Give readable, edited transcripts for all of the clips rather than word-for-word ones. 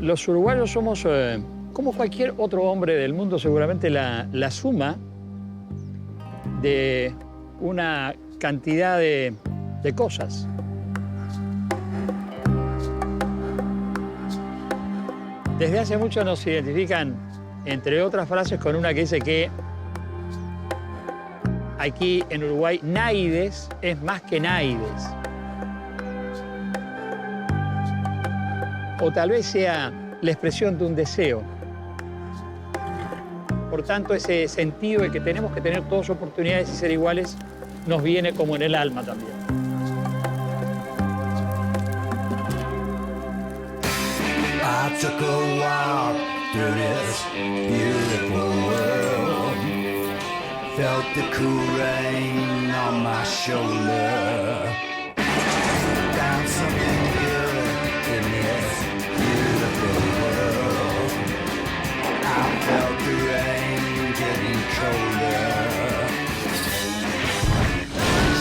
los uruguayos somos, como cualquier otro hombre del mundo, seguramente la suma de una cantidad de cosas. Desde hace mucho nos identifican, entre otras frases, con una que dice que aquí en Uruguay, naides es más que naides. O tal vez sea la expresión de un deseo. Por tanto, ese sentido de que tenemos que tener todas oportunidades y ser iguales nos viene como en el alma también. I took a walk through this beautiful world. Felt the cool rain on my shoulder. Found something good in this beautiful world. I felt the rain getting colder.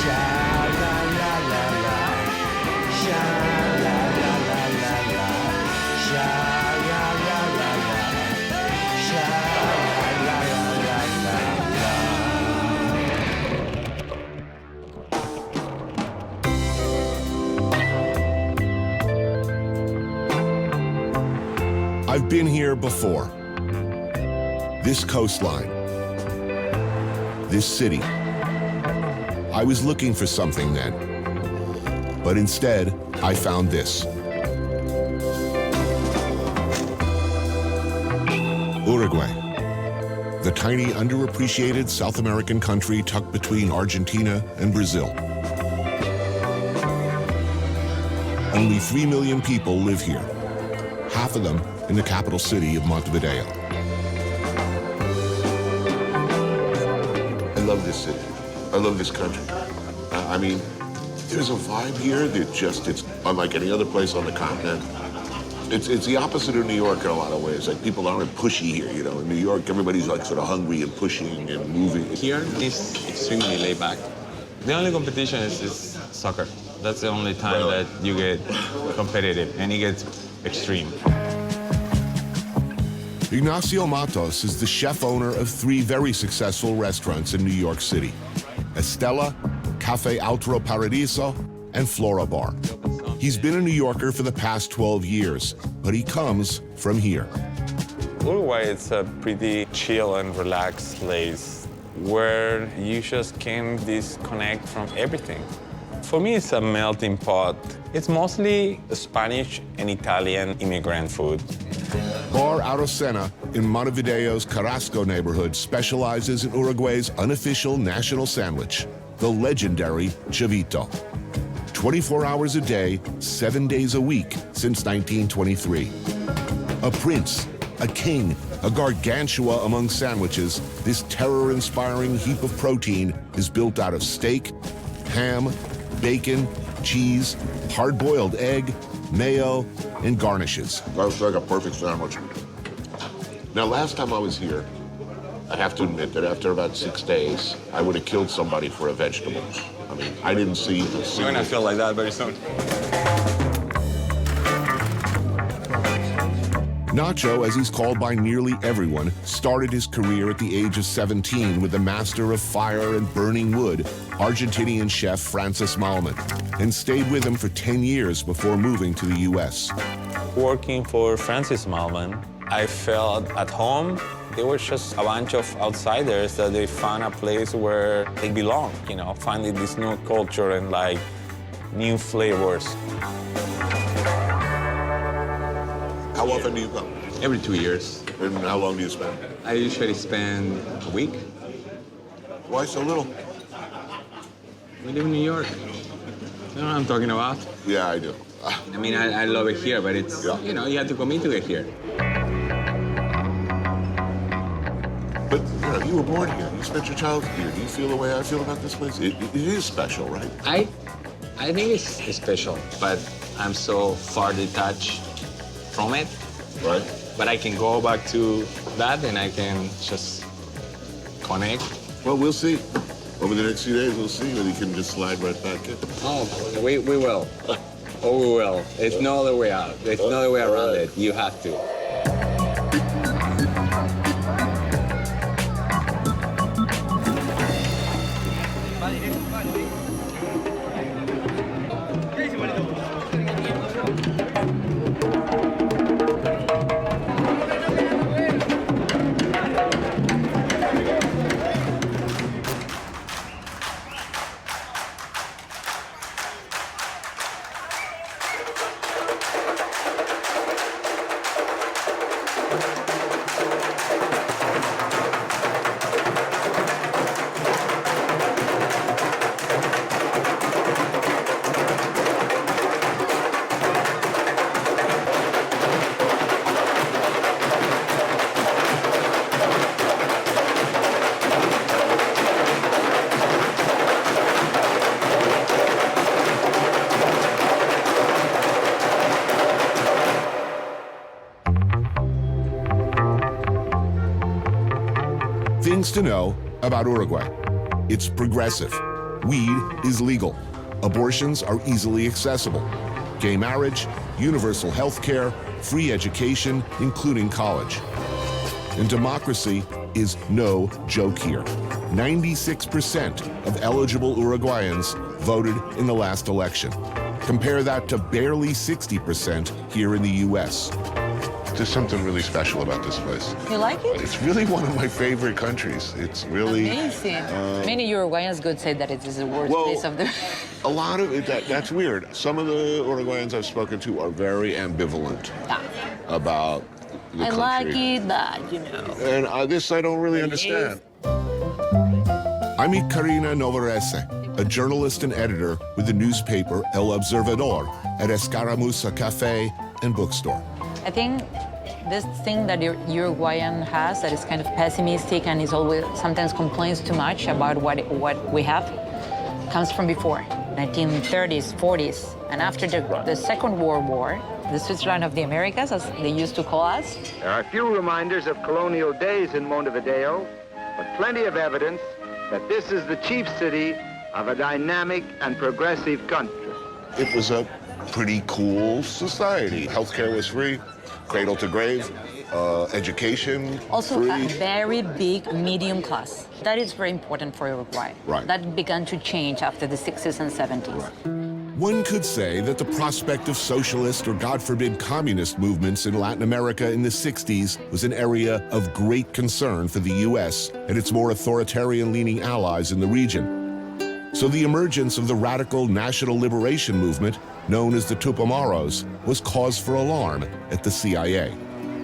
Sha-la-la-la-la, sha-la-la-la-la-la, sha-la-la-la-la, sha-la-la-la-la. I've been here before. This coastline. This city. I was looking for something then. But instead, I found this. Uruguay. The tiny, underappreciated South American country tucked between Argentina and Brazil. Only 3 million people live here. Half of them in the capital city of Montevideo. I love this city. I love this country. I mean, there's a vibe here that it's unlike any other place on the continent. It's the opposite of New York in a lot of ways. Like, people aren't pushy here, you know. In New York, everybody's like sort of hungry and pushing and moving. Here is extremely laid back. The only competition is soccer. That's the only time that you get competitive, and it gets extreme. Ignacio Matos is the chef-owner of 3 very successful restaurants in New York City: Estela, Cafe Altro Paradiso, and Flora Bar. He's been a New Yorker for the past 12 years, but he comes from here. Uruguay is a pretty chill and relaxed place where you just can disconnect from everything. For me, it's a melting pot. It's mostly Spanish and Italian immigrant food. Bar Arocena in Montevideo's Carrasco neighborhood specializes in Uruguay's unofficial national sandwich, the legendary chavito. 24 hours a day, 7 days a week since 1923. A prince, a king, a gargantua among sandwiches, this terror-inspiring heap of protein is built out of steak, ham, bacon, cheese, hard-boiled egg, mayo, and garnishes. That's like a perfect sandwich. Now, last time I was here, I have to admit that after about 6 days, I would have killed somebody for a vegetable. I mean, I didn't see a single... You're gonna feel like that very soon. Nacho, as he's called by nearly everyone, started his career at the age of 17 with the master of fire and burning wood, Argentinian chef Francis Malman, and stayed with him for 10 years before moving to the U.S. Working for Francis Malman, I felt at home. They were just a bunch of outsiders that they found a place where they belong, you know, finding this new culture and, like, new flavors. How often do you come? Every 2 years. And how long do you spend? I usually spend a week. Why so little? We live in New York. You know what I'm talking about? Yeah, I do. I mean, I love it here, but it's, you know, you have to commit to it here. But, you know, you were born here. You spent your childhood here. Do you feel the way I feel about this place? It is special, right? I think it's special, but I'm so far detached from it. Right. But I can go back to that and I can just connect. Well, we'll see. Over the next few days, we'll see whether you can just slide right back in. Oh, we will. or we will. It's no other way out. There's no other way around it. You have to. Things to know about Uruguay. It's progressive. Weed is legal. Abortions are easily accessible. Gay marriage, universal health care, free education, including college. And democracy is no joke here. 96% of eligible Uruguayans voted in the last election. Compare that to barely 60% here in the US. There's something really special about this place. You like it? It's really one of my favorite countries. It's really Amazing. Many Uruguayans could say that it is the worst place of the... A lot of it, that's weird. Some of the Uruguayans I've spoken to are very ambivalent about the country. I like it, but, you know. And this I don't really understand. I meet Karina Novarese, a journalist and editor with the newspaper El Observador at Escaramuza Cafe and Bookstore. I think this thing that Uruguayan has that is kind of pessimistic and is always sometimes complains too much about what we have comes from before, 1930s, 40s. And after the Second World War, the Switzerland of the Americas, as they used to call us. There are few reminders of colonial days in Montevideo, but plenty of evidence that this is the chief city of a dynamic and progressive country. It was a pretty cool society. Healthcare was free, cradle to grave, education Also free. a very big medium class. That is very important for Uruguay. Right. That began to change after the 60s and 70s. One could say that the prospect of socialist or, God forbid, communist movements in Latin America in the 60s was an area of great concern for the U.S. and its more authoritarian-leaning allies in the region. So the emergence of the radical national liberation movement, known as the Tupamaros, was cause for alarm at the CIA.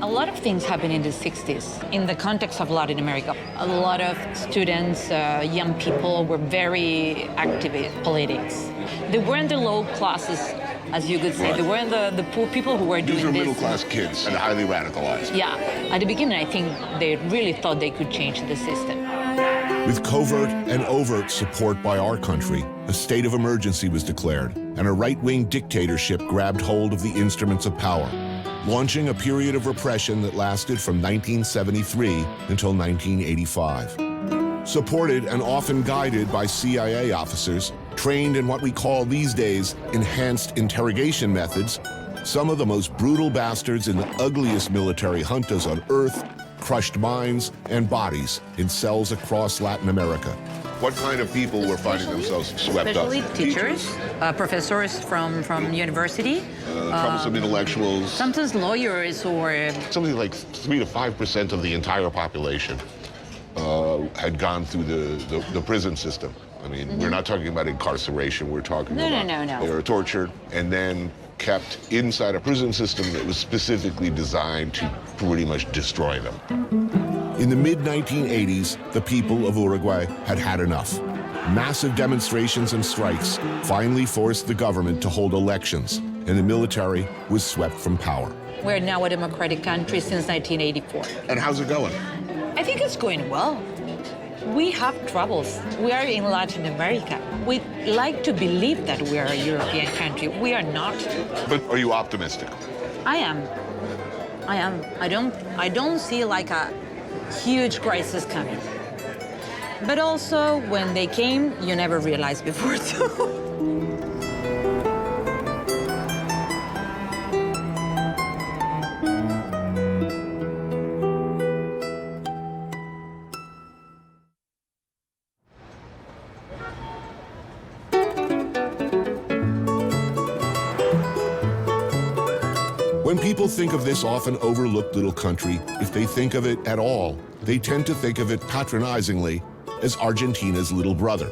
A lot of things happened in the 60s in the context of Latin America. A lot of students, young people were very active in politics. They weren't the low classes, as you could say. Right. They weren't the poor people who were doing These are this. middle-class kids and highly radicalized. Yeah. At the beginning, I think they really thought they could change the system. With covert and overt support by our country, a state of emergency was declared, and a right-wing dictatorship grabbed hold of the instruments of power, launching a period of repression that lasted from 1973 until 1985. Supported and often guided by CIA officers, trained in what we call these days enhanced interrogation methods, some of the most brutal bastards in the ugliest military juntas on earth crushed minds and bodies in cells across Latin America. What kind of people were finding themselves swept up? Especially teachers, professors from university. Troublesome intellectuals. Sometimes lawyers or... Something like 3 to 5% of the entire population had gone through the prison system. I mean, we're not talking about incarceration. We're talking about No. they were tortured and then kept inside a prison system that was specifically designed to pretty much destroy them. In the mid-1980s, the people of Uruguay had had enough. Massive demonstrations and strikes finally forced the government to hold elections, and the military was swept from power. We're now a democratic country since 1984. And how's it going? I think it's going well. We have troubles. We are in Latin America. We like to believe that we are a European country. We are not. But are you optimistic? I am. I don't see like a huge crisis coming. But also, when they came, you never realized before, too. When people think of this often overlooked little country, if they think of it at all, they tend to think of it patronizingly as Argentina's little brother.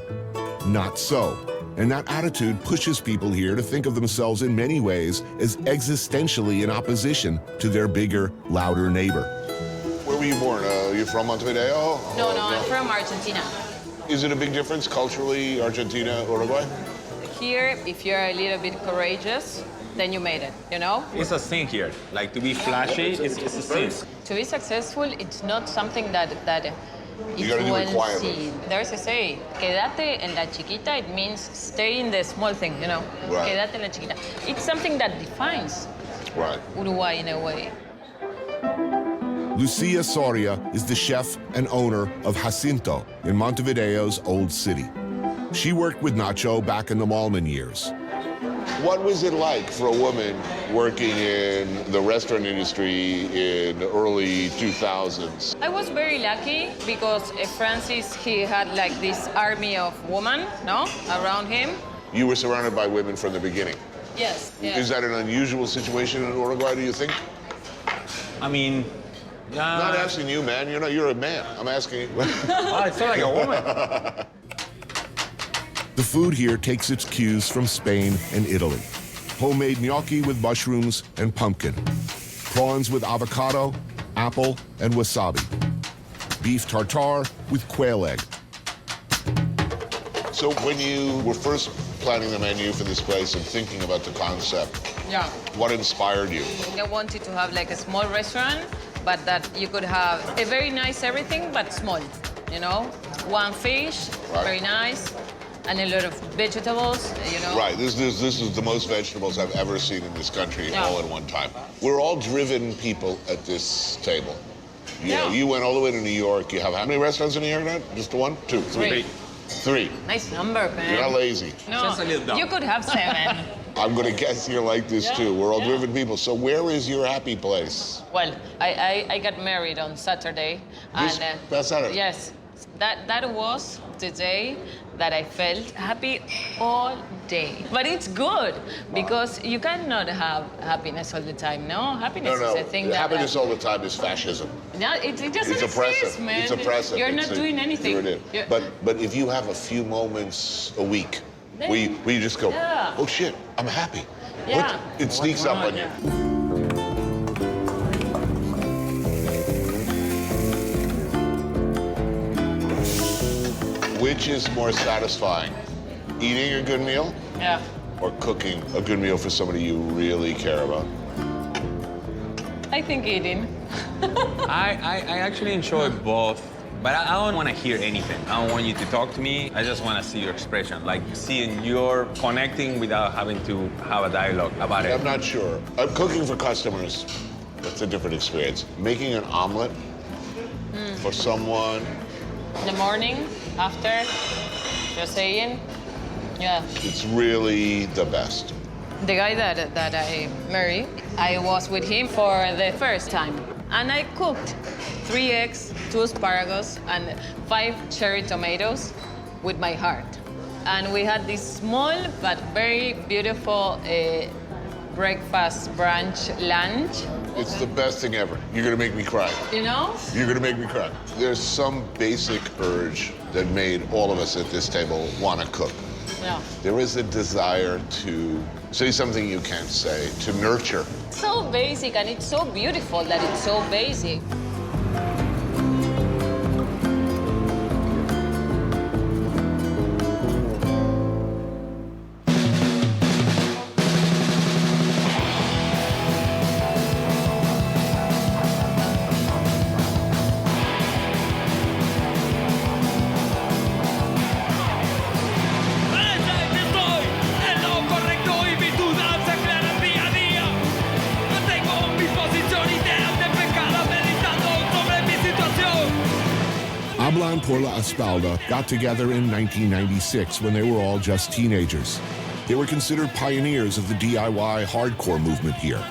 Not so. And that attitude pushes people here to think of themselves in many ways as existentially in opposition to their bigger, louder neighbor. Where were you born? You from Montevideo? No, I'm from Argentina. Is it a big difference culturally, Argentina, Uruguay? Here, if you're a little bit courageous, then you made it, you know? It's a sin here. Like, to be flashy, it's a sin. To be successful, it's not something that You it's gotta do well requirements. seen. There's a say, quédate en la chiquita, it means stay in the small thing, you know? Right. Quédate en la chiquita. It's something that defines Right. Uruguay in a way. Lucia Soria is the chef and owner of Jacinto in Montevideo's old city. She worked with Nacho back in the Malman years. What was it like for a woman working in the restaurant industry in the early 2000s? I was very lucky because Francis, he had like this army of women, no, around him. You were surrounded by women from the beginning. Yes. Is that an unusual situation in Uruguay, do you think? I mean, I'm not asking you, man. You're a man. I'm asking you. oh, it's not like a woman. The food here takes its cues from Spain and Italy. Homemade gnocchi with mushrooms and pumpkin. Prawns with avocado, apple, and wasabi. Beef tartare with quail egg. So when you were first planning the menu for this place and thinking about the concept, Yeah. what inspired you? I wanted to have like a small restaurant, but that you could have a very nice everything, but small, you know? One fish, Right. very nice, and a lot of vegetables, you know? Right, this is the most vegetables I've ever seen in this country Yeah. all at one time. We're all driven people at this table. You know, Yeah. you went all the way to New York. You have how many restaurants in New York now? Just one? Two? Three. Three. Nice number, man. You're not lazy. No, Just a little dumb. you could have 7. I'm gonna guess you're like this too. We're all driven people. So where is your happy place? Well, I got married on Saturday. This past Saturday? Yes. That was the day that I felt happy all day. But it's good because you cannot have happiness all the time, no? Happiness No, is a thing that... happiness all the time is fascism. No, it doesn't It's exist, oppressive. man. It's oppressive. You're not doing anything. Sure it is. But if you have a few moments a week Then- where you just go, Yeah. oh shit, I'm happy. Yeah. It sneaks up on you. Which is more satisfying, eating a good meal Yeah. or cooking a good meal for somebody you really care about? I think eating. I actually enjoy both, but I don't want to hear anything. I don't want you to talk to me. I just want to see your expression, like seeing you're connecting without having to have a dialogue about it. I'm not sure. Cooking for customers, that's a different experience. Making an omelet for someone, In the morning, after, just saying, yeah. it's really the best. The guy that I married, I was with him for the first time. And I cooked 3 eggs, 2 asparagus, and 5 cherry tomatoes with my heart. And we had this small but very beautiful breakfast, brunch, lunch. It's the best thing ever. You're gonna make me cry. You know? You're gonna make me cry. There's some basic urge that made all of us at this table wanna cook. Yeah. There is a desire to say something you can't say, to nurture. So basic, and it's so beautiful that it's so basic. Hablan por la Espalda got together in 1996 when they were all just teenagers. They were considered pioneers of the DIY hardcore movement here.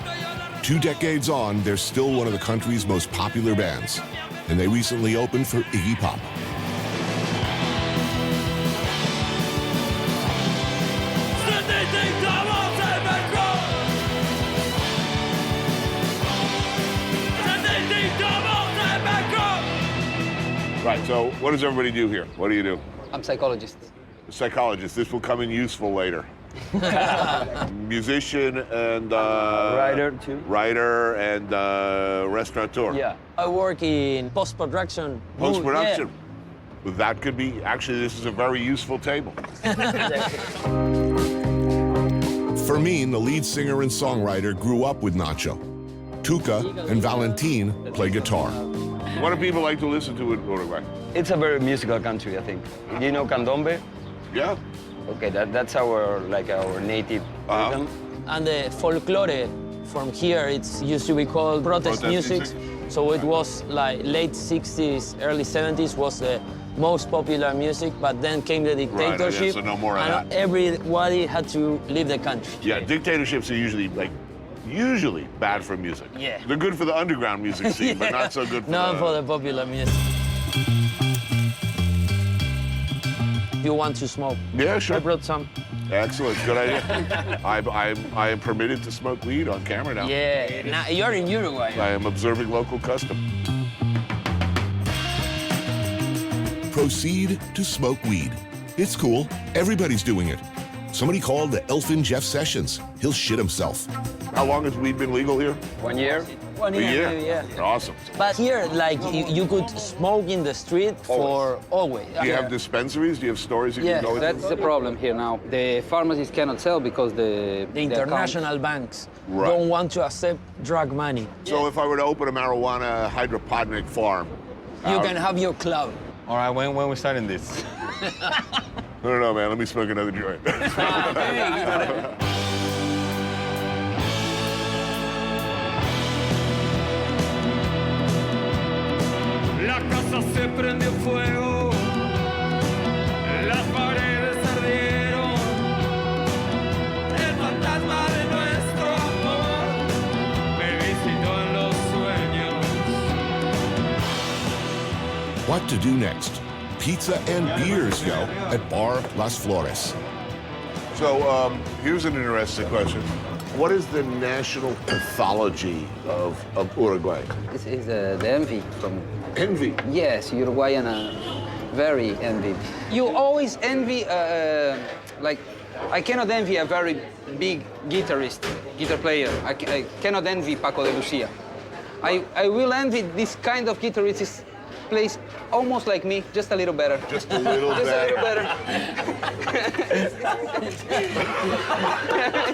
2 decades on, they're still one of the country's most popular bands, and they recently opened for Iggy Pop. Right, so what does everybody do here? What do you do? I'm psychologist. Psychologist. This will come in useful later. Musician and... Writer, too. Writer and restaurateur. Yeah. I work in post-production. Post-production. That could be, actually, this is a very useful table. Fermin, the lead singer and songwriter, grew up with Nacho. Tuca and Valentin play guitar. What do people like to listen to in Uruguay? It's a very musical country, I think. Do you know candombe? Yeah. Okay, that's our native rhythm. And the folklore from here, it's used to be called protest music. So it was like late 60s, early 70s was the most popular music, but then came the dictatorship. Right, so no more of and that. Everybody had to leave the country. Yeah, dictatorships are usually bad for music. Yeah. They're good for the underground music scene, but not so good for for the popular music. You want to smoke? Yeah, sure. I brought some. Excellent, good idea. I am permitted to smoke weed on camera now. Yeah, now you're in Uruguay. I am observing local custom. Proceed to smoke weed. It's cool. Everybody's doing it. Somebody called the Elfin Jeff Sessions. He'll shit himself. How long has weed been legal here? 1 year. 1 A year, year? yeah. Awesome. But here, like, you could smoke in the street for always. Do you have dispensaries? Do you have stores you Yeah, can go into? That's the problem here now. The pharmacies cannot sell because The international banks Right. don't want to accept drug money. So if I were to open a marijuana hydroponic farm, You can have your club. All right, when we starting this? I don't know, man. Let me smoke another joint. La casa se prendió fuego, las paredes ardieron, el fantasma de nuestro amor me visitó en los sueños. What to do next? Pizza and beers, yo, at Bar Las Flores. So here's an interesting question. What is the national pathology of Uruguay? This is the envy from... Envy. Yes, Uruguayan are very envy. You always envy, like, I cannot envy a very big guitar player. I cannot envy Paco de Lucia. I will envy this kind of guitarist plays almost like me, just a little better. Just a little Just a little better.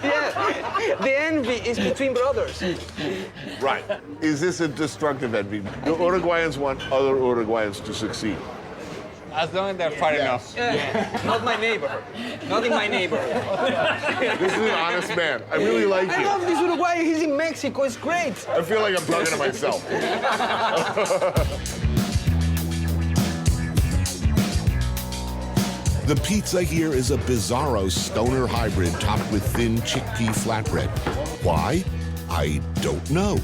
Yeah, the envy is between brothers. Right. Is this a destructive envy? Do Uruguayans want other Uruguayans to succeed? As long as they're far enough. Yeah. Not my neighborhood. Not in my neighborhood. This is an honest man. I really like I you. love this Uruguay. He's in Mexico. It's great. I feel like I'm talking to myself. The pizza here is a bizarro stoner hybrid topped with thin chickpea flatbread. Why? I don't know.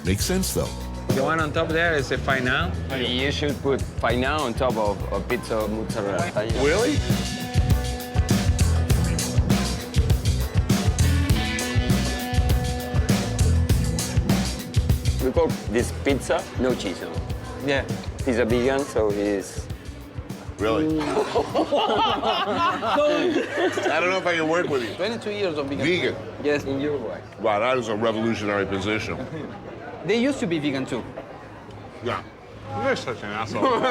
Makes sense, though. The one on top there is a faina. You should put faina on top of pizza mozzarella. Really? We call this pizza no cheese. Yeah. He's a vegan, so he's... Really? I don't know if I can work with you. 22 years of vegan. Vegan. Yes, in Uruguay. Wow, that is a revolutionary position. They used to be vegan too. Yeah. You're such an asshole.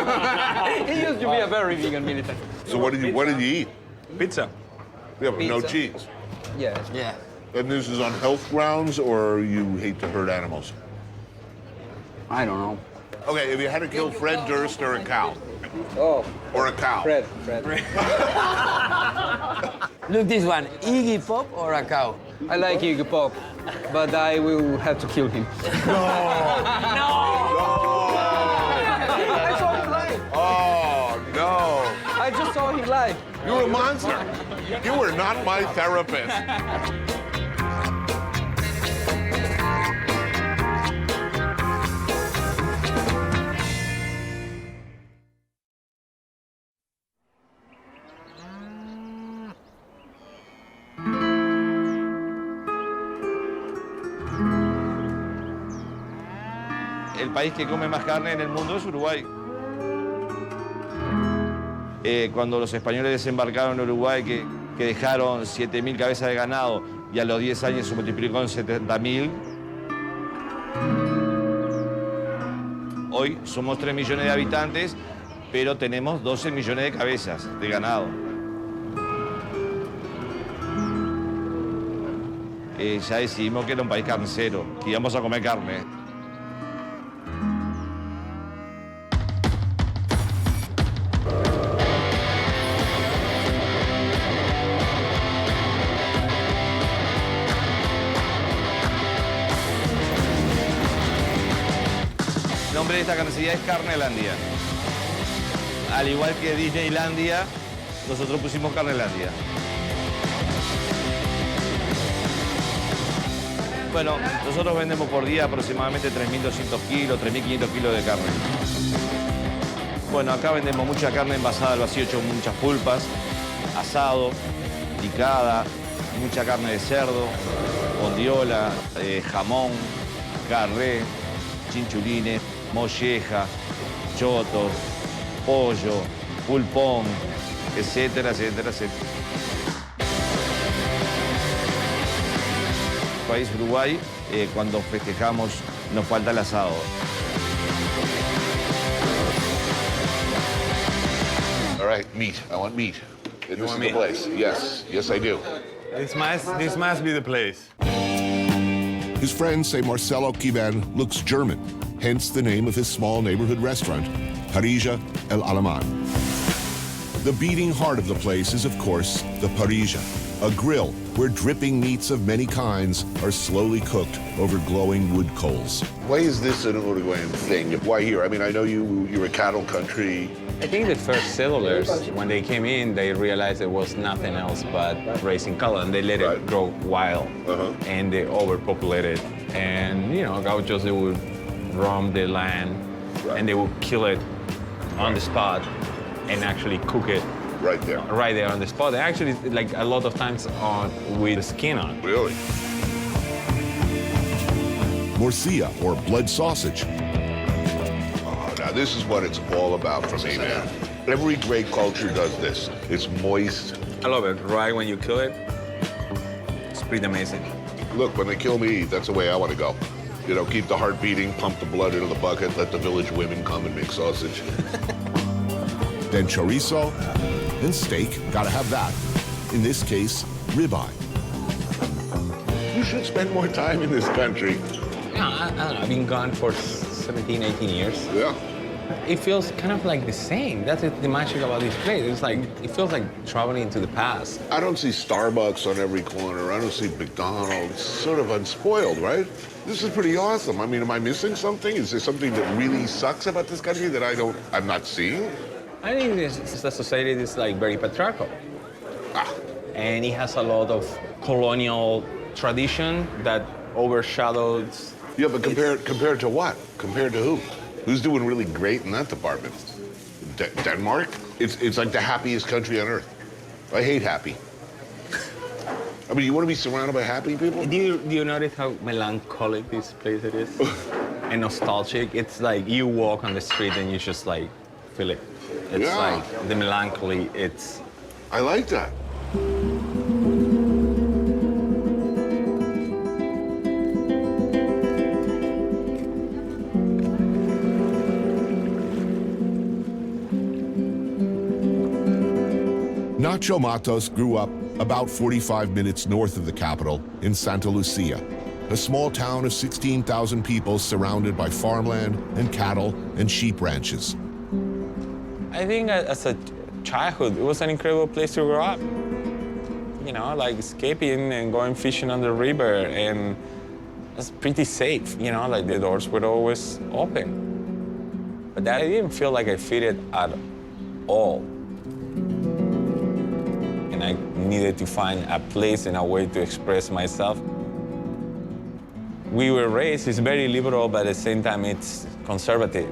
He used to be a very vegan militant. So what did you eat? Pizza. Yeah, but no Pizza. cheese. Yes. Yeah. And this is on health grounds, or you hate to hurt animals? I don't know. Okay, if you had to kill Fred Durst or a cow, Oh, or a cow. Fred. Look, this one, Iggy Pop or a cow? I like Iggy Pop, but I will have to kill him. I saw him live. Oh, no. I just saw him live. You're a monster. You were not my therapist. El país que come más carne en el mundo es Uruguay. cuando los españoles desembarcaron en Uruguay, que dejaron 7.000 cabezas de ganado y a los 10 años se multiplicó en 70.000. Hoy somos 3 millones de habitantes, pero tenemos 12 millones de cabezas de ganado. Ya decidimos que era un país carnicero y íbamos a comer carne. El nombre de esta carnicería es Carnelandia. Al igual que Disneylandia, nosotros pusimos Carnelandia. Bueno, nosotros vendemos por día aproximadamente 3.200 kilos, 3.500 kilos de carne. Bueno, acá vendemos mucha carne envasada al vacío, hecho con muchas pulpas, asado, picada, mucha carne de cerdo, bondiola, jamón, carré, chinchulines, molleja, chotos, pollo, pulpón, etcétera, etcétera, etcétera. País Uruguay, cuando festejamos, nos falta el asado. All right, meat. I want meat. This is the place. Yes, yes, I do. This must be the place. His friends say Marcelo Quiben looks German, hence the name of his small neighborhood restaurant, Parrilla El Alemán. The beating heart of the place is, of course, the parrilla, a grill where dripping meats of many kinds are slowly cooked over glowing wood coals. Why is this an Uruguayan thing? Why here? I mean, I know you're a cattle country. I think the first settlers, when they came in, they realized it was nothing else but raising cattle, and they let it grow wild, and they overpopulated. And, you know, gauchos, they would roam the land, and they would kill it on the spot and actually cook it right there on the spot. They actually, like, a lot of times with the skin on. Really? Morcilla, or blood sausage. Now, this is what it's all about for me, man. Every great culture does this. It's moist. I love it. Right when you kill it, it's pretty amazing. Look, when they kill me, that's the way I want to go. You know, keep the heart beating, pump the blood into the bucket, let the village women come and make sausage. Then chorizo and steak, gotta have that. In this case, ribeye. You should spend more time in this country. Yeah, I don't know. I've been gone for 17, 18 years. Yeah. It feels kind of like the same. That's the magic about this place. It's like, it feels like traveling into the past. I don't see Starbucks on every corner. I don't see McDonald's. It's sort of unspoiled, right? This is pretty awesome. I mean, am I missing something? Is there something that really sucks about this country that I'm not seeing? I think the society is like very patriarchal. And it has a lot of colonial tradition that overshadows. Yeah, but compared to what? Compared to who? Who's doing really great in that department? Denmark? It's like the happiest country on earth. I hate happy. I mean, you want to be surrounded by happy people? Do you notice how melancholic this place it is? And nostalgic? It's like you walk on the street and you just like feel it. It's like the melancholy, it's... I like that. Ignacio Matos grew up about 45 minutes north of the capital in Santa Lucia, a small town of 16,000 people surrounded by farmland and cattle and sheep ranches. I think as a childhood, it was an incredible place to grow up. You know, like escaping and going fishing on the river, and it's pretty safe, you know, like the doors were always open. But I didn't feel like I fitted at all. And I needed to find a place and a way to express myself. We were raised, it's very liberal, but at the same time, it's conservative.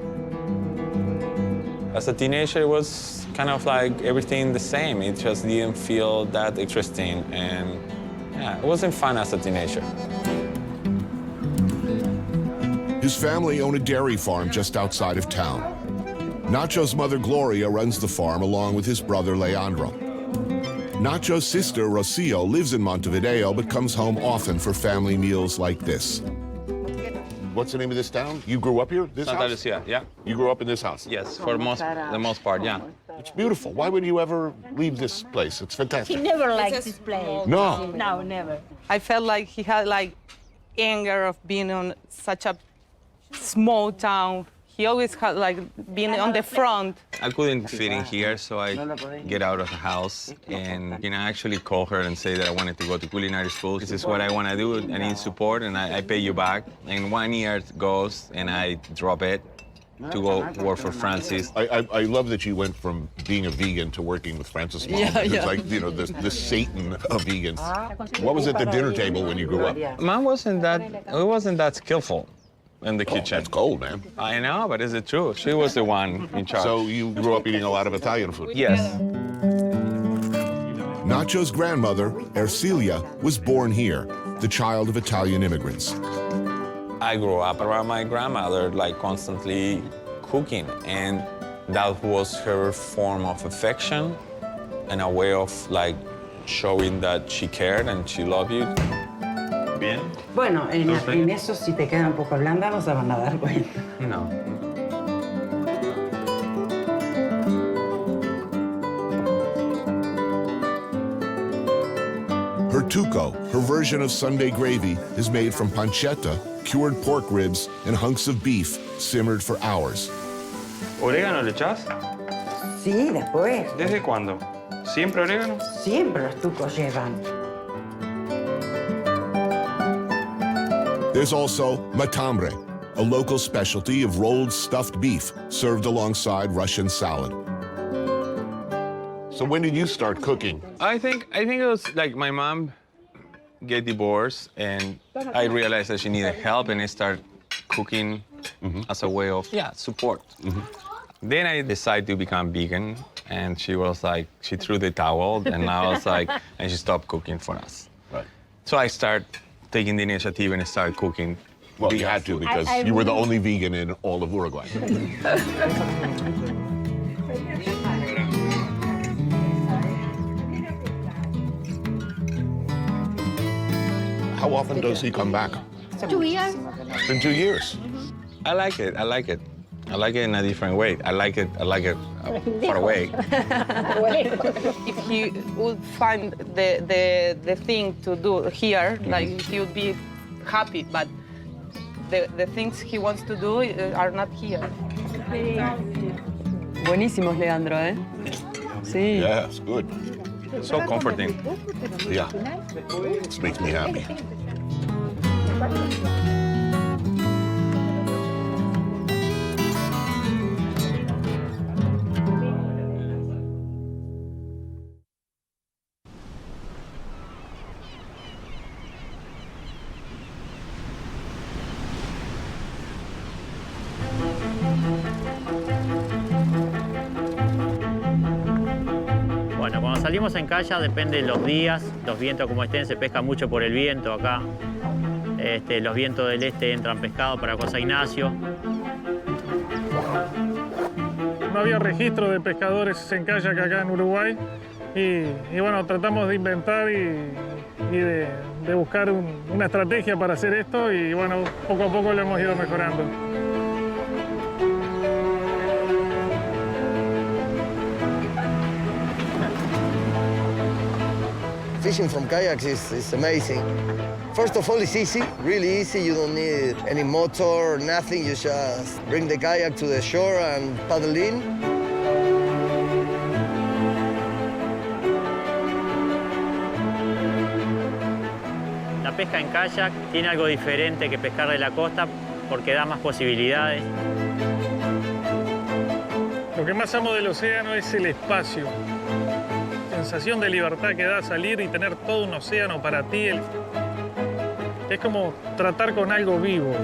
As a teenager, it was kind of like everything the same. It just didn't feel that interesting. And yeah, it wasn't fun as a teenager. His family owned a dairy farm just outside of town. Nacho's mother, Gloria, runs the farm along with his brother, Leandro. Nacho's sister, Rocio, lives in Montevideo but comes home often for family meals like this. What's the name of this town? You grew up here? This Santa house? Lucia, yeah. You grew up in this house? Yes, for the most part, yeah. It's beautiful. Why would you ever leave this place? It's fantastic. He never liked this place. No. No, never. I felt like he had like anger of being on such a small town. He always had like being on the front. I couldn't fit in here, so I get out of the house and I actually call her and say that I wanted to go to culinary school. This is what I want to do. I need support, and I pay you back. And 1 year goes, and I drop it to go work for Francis. I love that you went from being a vegan to working with Francis Mom. It's like, the Satan of vegans. What was at the dinner table when you grew up? Mom wasn't that skillful in the kitchen. That's cold, man. I know, but is it true? She was the one in charge. So you grew up eating a lot of Italian food? Yes. Nacho's grandmother, Ercilia, was born here, the child of Italian immigrants. I grew up around my grandmother, like constantly cooking, and that was her form of affection and a way of like showing that she cared and she loved you. Bien. Bueno, en eso si te queda un poco blanda no se van a dar cuenta. No. Her tuco, her version of Sunday gravy, is made from pancetta, cured pork ribs, and hunks of beef simmered for hours. ¿Orégano le echas? Sí, después. ¿Desde cuándo? ¿Siempre orégano? Siempre los tucos llevan. There's also matambre, a local specialty of rolled stuffed beef served alongside Russian salad. So when did you start cooking? I think it was like my mom get divorced, and I realized that she needed help, and I started cooking as a way of support. Then I decided to become vegan, and she was like, she threw the towel, and I was like, and she stopped cooking for us. Right. So I started taking the initiative and I started cooking. Well, you had to because you were the only vegan in all of Uruguay. How often does he come back? 2 years. It's been 2 years. I like it. I like it. I like it in a different way. I like it far away. If he would find the thing to do here, like he would be happy, but the things he wants to do are not here. Buenísimos, Leandro, ¿eh? Sí. Yeah, it's good. So comforting. Yeah, this makes me happy. Bueno, cuando salimos en kayak depende de los días, los vientos como estén, se pesca mucho por el viento acá. Los vientos del este entran pescado para Cosa Ignacio. No había registro de pescadores en kayak acá en Uruguay y bueno, tratamos de inventar y de buscar una estrategia para hacer esto y bueno, poco a poco lo hemos ido mejorando. Fishing from kayaks is amazing. First of all, it's easy, really easy. You don't need any motor, nothing. You just bring the kayak to the shore and paddle in. La pesca en kayak tiene algo diferente que pescar de la costa porque da más posibilidades. Lo que más amo del océano es el espacio. La sensación de libertad que da salir y tener todo un océano para ti. Es como tratar con algo vivo.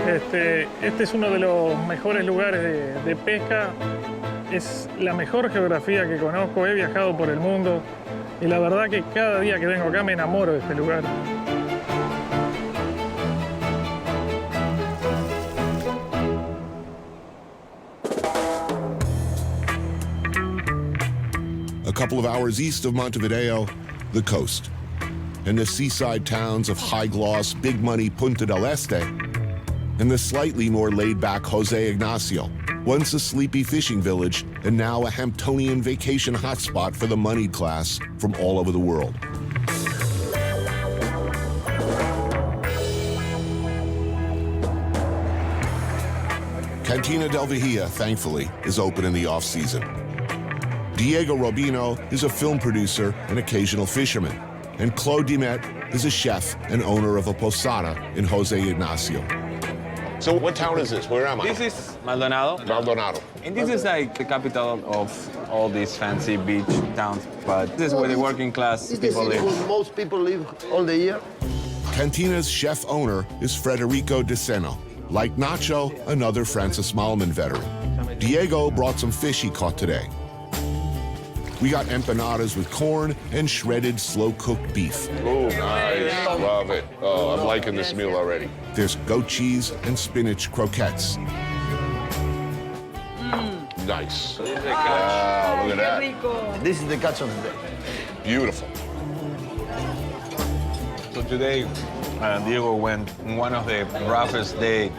Este es uno de los mejores lugares de pesca. Es la mejor geografía que conozco. He viajado por el mundo y la verdad que cada día que vengo acá me enamoro de este lugar. A couple of hours east of Montevideo, the coast. And the seaside towns of high-gloss, big-money Punta del Este, and the slightly more laid-back Jose Ignacio, once a sleepy fishing village and now a Hamptonian vacation hotspot for the moneyed class from all over the world. Cantina del Vigía, thankfully, is open in the off-season. Diego Robino is a film producer and occasional fisherman, and Claude Dimet is a chef and owner of a posada in Jose Ignacio. So what town is this? Where am I? This is Maldonado. Maldonado. And this is like the capital of all these fancy beach towns, but this is where the working class people live. Most people live all the year. Cantina's chef-owner is Federico De Seno. Like Nacho, another Francis Malman veteran. Diego brought some fish he caught today. We got empanadas with corn and shredded slow-cooked beef. Oh, nice. Love it. Oh, I'm liking this meal already. There's goat cheese and spinach croquettes. Nice. Wow, look at that. This is the catch of the day. Beautiful. So today, Diego went on one of the roughest days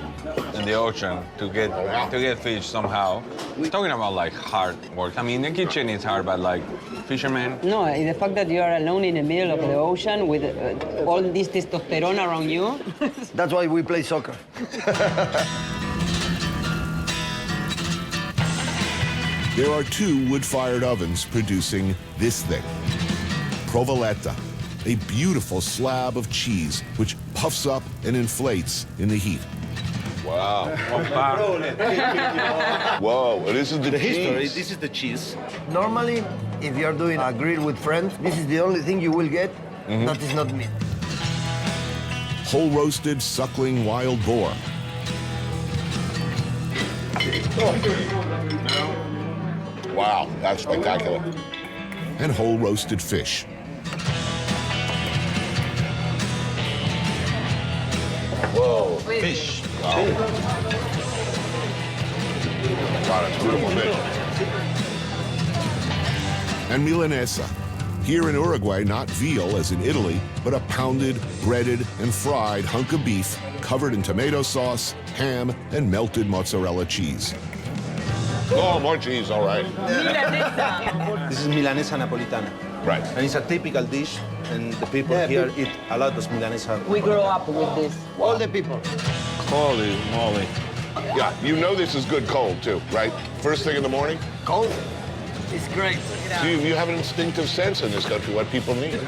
in the ocean to get fish somehow. Talking about like hard work. I mean, the kitchen is hard, but like fishermen. No, the fact that you are alone in the middle of the ocean with all this testosterone around you. That's why we play soccer. There are 2 wood-fired ovens producing this thing. Provoletta, a beautiful slab of cheese which puffs up and inflates in the heat. Wow. Whoa, this is the history. cheese. This is the cheese. Normally, if you are doing a grill with friends, this is the only thing you will get that is not meat. Whole roasted suckling wild boar. Wow, that's spectacular. And whole roasted fish. Whoa, fish. Wow. Wow, that's beautiful fish. And milanesa. Here in Uruguay, not veal as in Italy, but a pounded, breaded, and fried hunk of beef covered in tomato sauce, ham, and melted mozzarella cheese. Oh, more cheese, all right. This is milanesa napolitana. Right. And it's a typical dish, and the people here eat a lot of milanesa. We grew up with this. All the people. Holy moly. Yeah, you know this is good cold, too, right? First thing in the morning? Cold? It's great. You have an instinctive sense in this country what people need.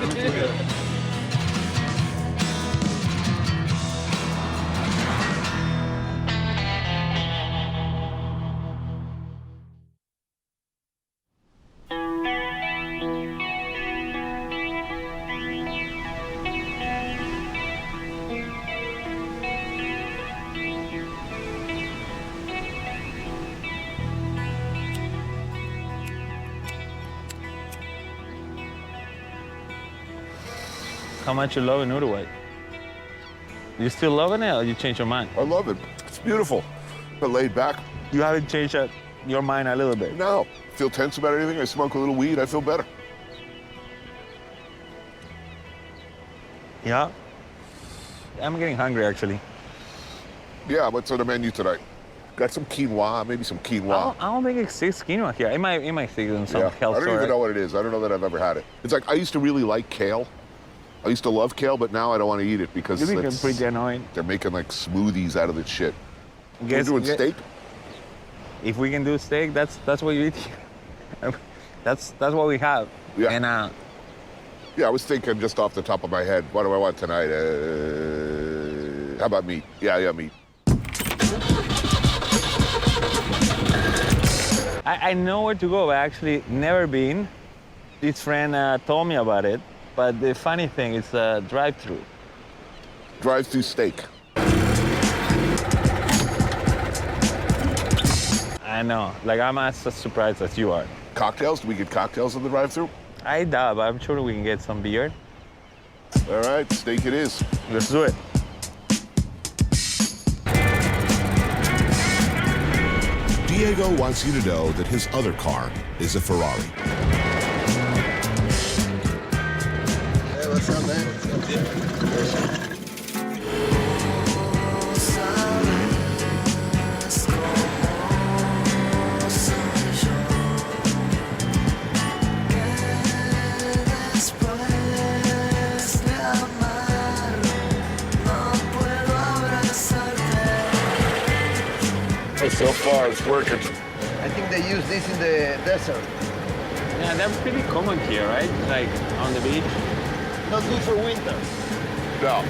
How much you love in Uruguay? You still loving it, or you changed your mind? I love it. It's beautiful, but laid back. You haven't changed your mind a little bit? No. Feel tense about anything, I smoke a little weed, I feel better. Yeah. I'm getting hungry, actually. Yeah, what's on the menu tonight? Got some quinoa, maybe some quinoa. I don't think it exists quinoa here. It might exist in some health I don't store. even know what it is. I don't know that I've ever had it. It's like, I used to really like kale. I used to love kale, but now I don't want to eat it because You become pretty annoying. They're making like smoothies out of this shit. Guess- We're doing steak? If we can do steak, that's what you eat here. that's what we have. Yeah. And Yeah, I was thinking just off the top of my head, what do I want tonight? How about meat? Yeah, meat. I know where to go, but I actually never been. This friend told me about it, but the funny thing is drive-through. Drive-through steak. I know. Like, I'm as surprised as you are. Cocktails? Do we get cocktails in the drive-through? I doubt, but I'm sure we can get some beer. All right, steak it is. Let's do it. Diego wants you to know that his other car is a Ferrari. front there. So far, it's working. I think they use this in the desert. Yeah, they're pretty common here, right? Like on the beach. Not good for winter. No.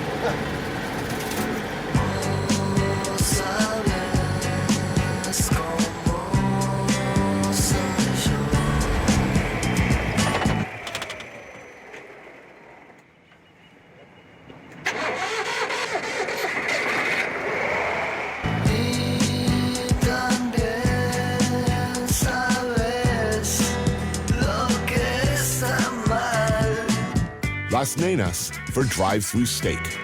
Las Nenas for drive-through steak.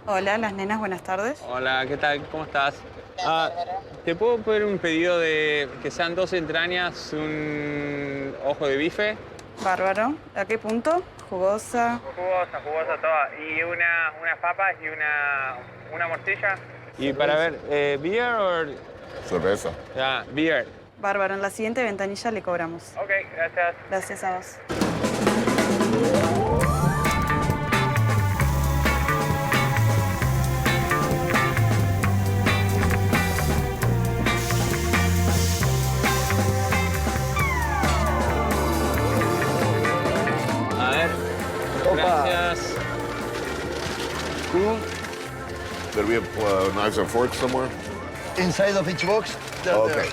Hola, las nenas, buenas tardes. Hola, ¿qué tal? ¿Cómo estás? ¿Te puedo pedir un pedido de que sean 2 entrañas, un ojo de bife? Bárbaro. ¿A qué punto? Jugosa. Jugosa toda. Y unas papas y una morcilla. Y para ver, ¿beer o...? Cerveza. Ya, beer. Bárbaro. En la siguiente ventanilla le cobramos. Ok, gracias. Gracias a vos. Gracias. Cool. There we have knives and forks somewhere? Inside of each box, they're Okay. there.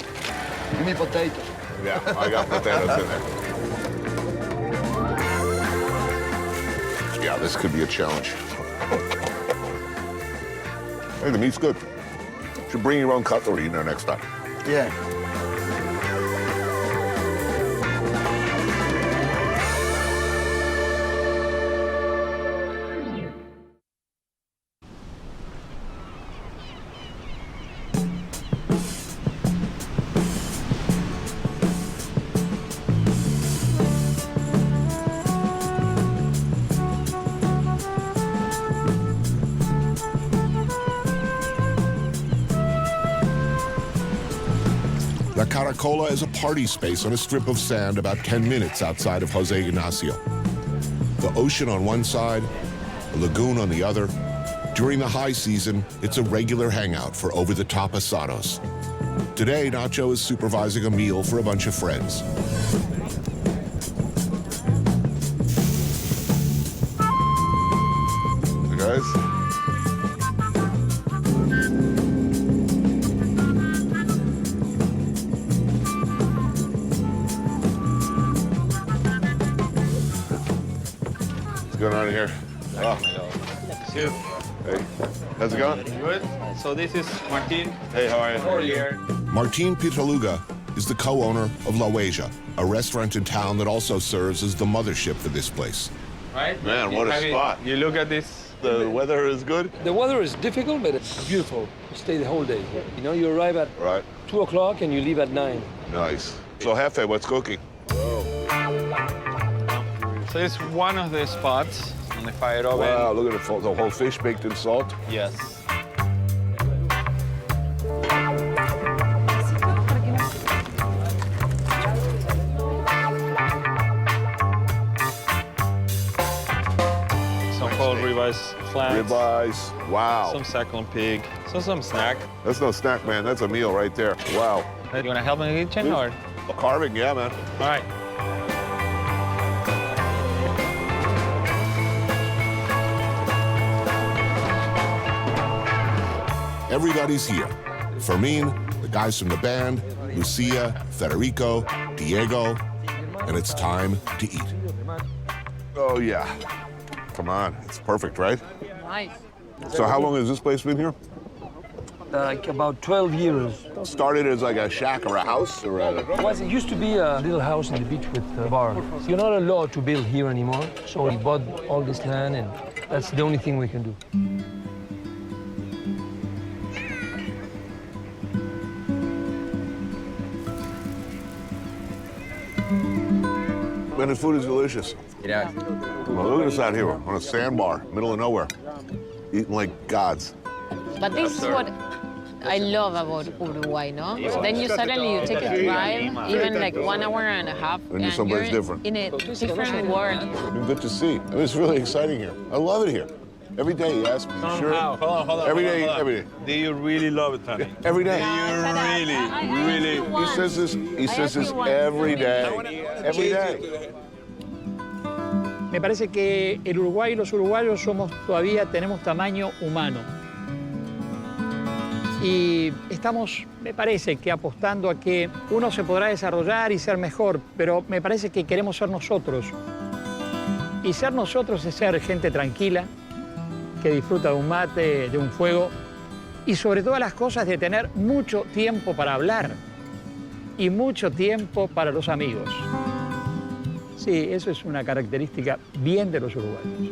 Give me potato. Yeah, I got potatoes in there. Yeah, this could be a challenge. Hey, the meat's good. Should bring your own cutlery in there next time. Yeah. La Caracola is a party space on a strip of sand about 10 minutes outside of Jose Ignacio. The ocean on one side, a lagoon on the other. During the high season, it's a regular hangout for over-the-top asados. Today, Nacho is supervising a meal for a bunch of friends. Hey, guys. What's going on in here? Oh. Hey, how's it going? Good. So this is Martin. Hey, how are you? How are you? Martin Pitaluga is the co-owner of La Huella, a restaurant in town that also serves as the mothership for this place. Right? Man, what a spot. You look at this. The weather is good? The weather is difficult, but it's beautiful. You stay the whole day. You know, you arrive at 2 o'clock and you leave at 9. Nice. So, Jefe, what's cooking? So it's one of the spots on the fire oven. Wow, look at the whole fish baked in salt. Yes. Some cold ribeyes, flats. Ribeyes, wow. Some suckling pig. So some snack. That's no snack, man. That's a meal right there. Wow. You want to help in the kitchen or? Carving, yeah, man. All right. Everybody's here. Fermin, the guys from the band, Lucia, Federico, Diego, and it's time to eat. Oh, yeah. Come on. It's perfect, right? Nice. So how long has this place been here? Like about 12 years. Started as like a shack or a house or a... It used to be a little house in the beach with a bar. You're not allowed to build here anymore, so we bought all this land, and that's the only thing we can do. And the food is delicious. Yeah. Well, look at us out here on a sandbar, middle of nowhere, eating like gods. But this is what I love about Uruguay, no? So then you suddenly take a drive, even like 1 hour and a half, And you're someplace you're different. in a different world. Good to see. I mean, it's really exciting here. I love it here. Every day you ask me, you sure? Hold on. Every day. Do you really love it, Tony? Every day. Really? He says this every day. Every day. Me parece que el Uruguay y los uruguayos todavía tenemos tamaño humano. Y estamos, me parece, que apostando a que uno se podrá desarrollar y ser mejor, pero me parece que queremos ser nosotros. Y ser nosotros es ser gente tranquila, que disfruta de un mate, de un fuego, y sobre todas las cosas de tener mucho tiempo para hablar y mucho tiempo para los amigos. Sí, eso es una característica bien de los uruguayos.